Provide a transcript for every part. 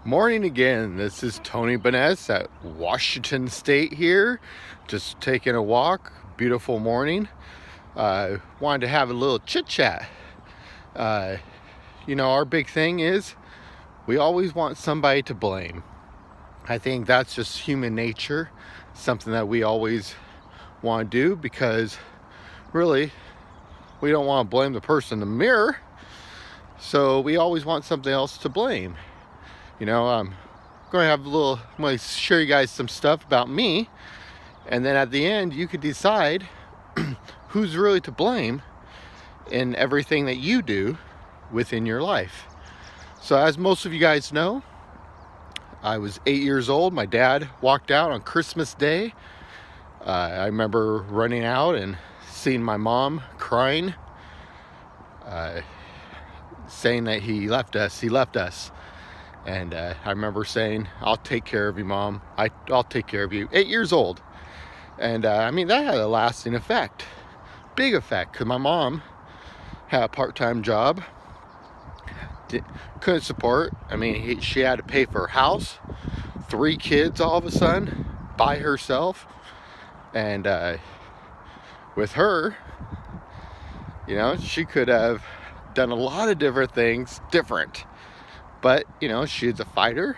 Morning again. This is Tony Benez at Washington State here. Just taking a walk. Beautiful morning. Wanted to have a little chit chat. Our big thing is we always want somebody to blame. I think that's just human nature. Something that we always want to do because really we don't want to blame the person in the mirror. So we always want something else to blame. I'm going to share you guys some stuff about me, and then at the end you could decide who's really to blame in everything that you do within your life. So as most of you guys know, I was 8 years old. My dad walked out on Christmas Day. I remember running out and seeing my mom crying, saying that he left us. And I remember saying, "I'll take care of you, Mom. I'll take care of you." 8 years old. And that had a lasting effect. Big effect, because my mom had a part-time job. Couldn't support. She had to pay for her house, 3 kids all of a sudden, by herself. And with her, she could have done a lot of different things different. But, she's a fighter.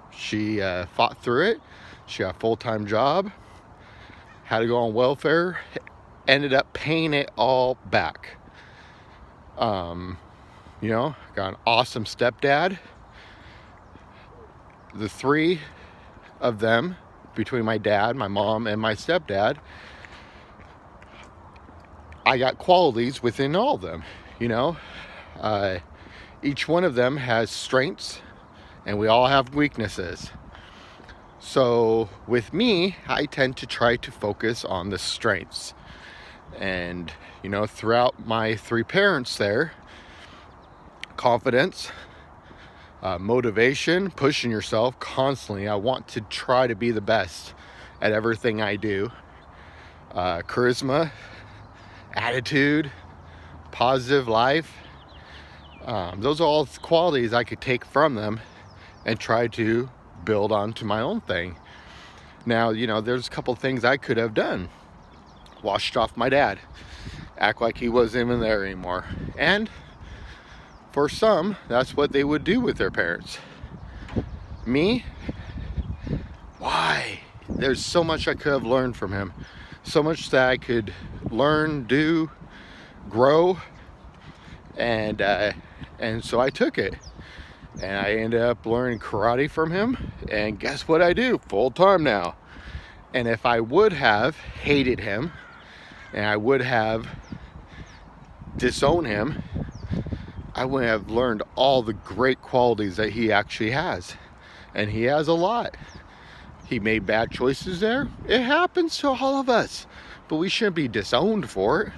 She fought through it. She got a full-time job. Had to go on welfare. Ended up paying it all back. Got an awesome stepdad. The 3 of them, between my dad, my mom, and my stepdad, I got qualities within all of them, Each one of them has strengths, and we all have weaknesses. So with me, I tend to try to focus on the strengths. And, throughout my 3 parents there, confidence, motivation, pushing yourself constantly. I want to try to be the best at everything I do. Charisma, attitude, positive life. Those are all qualities I could take from them and try to build onto my own thing. Now, there's a couple things I could have done. Washed off my dad. Act like he wasn't even there anymore. And for some, that's what they would do with their parents. Me? Why? There's so much I could have learned from him. So much that I could learn, do, grow. And so I took it, and I ended up learning karate from him, and guess what I do? Full time now. And if I would have hated him, and I would have disowned him, I wouldn't have learned all the great qualities that he actually has. And he has a lot. He made bad choices there. It happens to all of us, but we shouldn't be disowned for it.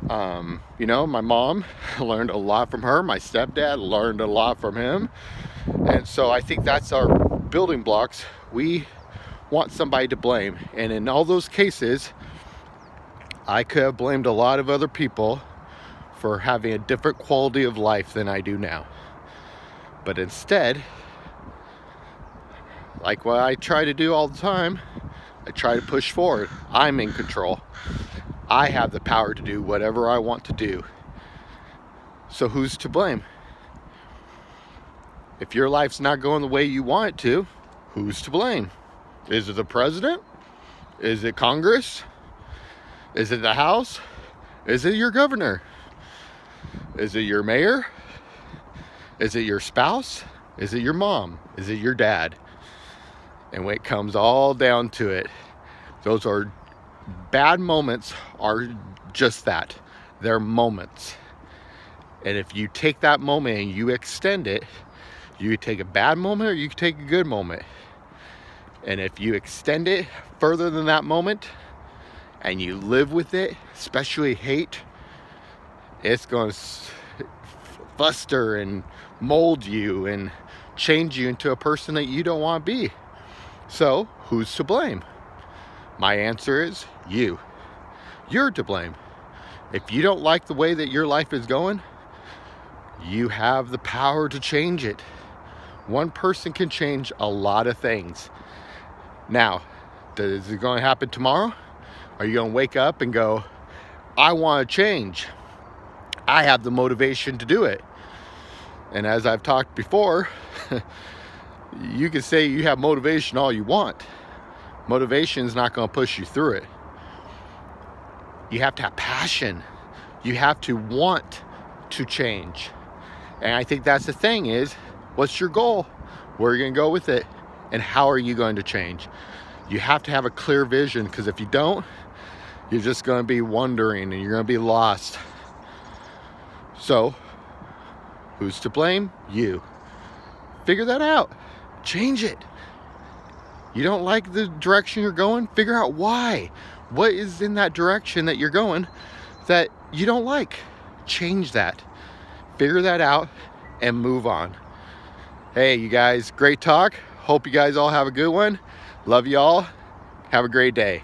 My mom learned a lot from her. My stepdad learned a lot from him. And so I think that's our building blocks. We want somebody to blame. And in all those cases, I could have blamed a lot of other people for having a different quality of life than I do now. But instead, like what I try to do all the time, I try to push forward. I'm in control. I have the power to do whatever I want to do. So who's to blame? If your life's not going the way you want it to, who's to blame? Is it the president? Is it Congress? Is it the House? Is it your governor? Is it your mayor? Is it your spouse? Is it your mom? Is it your dad? And when it comes all down to it, those are bad moments are just that. They're moments. And if you take that moment and you extend it, you could take a bad moment or you could take a good moment. And if you extend it further than that moment and you live with it, especially hate, it's going to fester and mold you and change you into a person that you don't want to be. So who's to blame? My answer is you. You're to blame. If you don't like the way that your life is going, you have the power to change it. One person can change a lot of things. Now, is it going to happen tomorrow? Are you going to wake up and go, I want to change? I have the motivation to do it. And as I've talked before, you can say you have motivation all you want. Motivation is not going to push you through it. You have to have passion. You have to want to change. And I think that's the thing is, what's your goal? Where are you going to go with it? And how are you going to change? You have to have a clear vision, because if you don't, you're just going to be wondering and you're going to be lost. So, who's to blame? You. Figure that out. Change it. You don't like the direction you're going? Figure out why. What is in that direction that you're going that you don't like? Change that. Figure that out and move on. Hey, you guys, great talk. Hope you guys all have a good one. Love you all. Have a great day.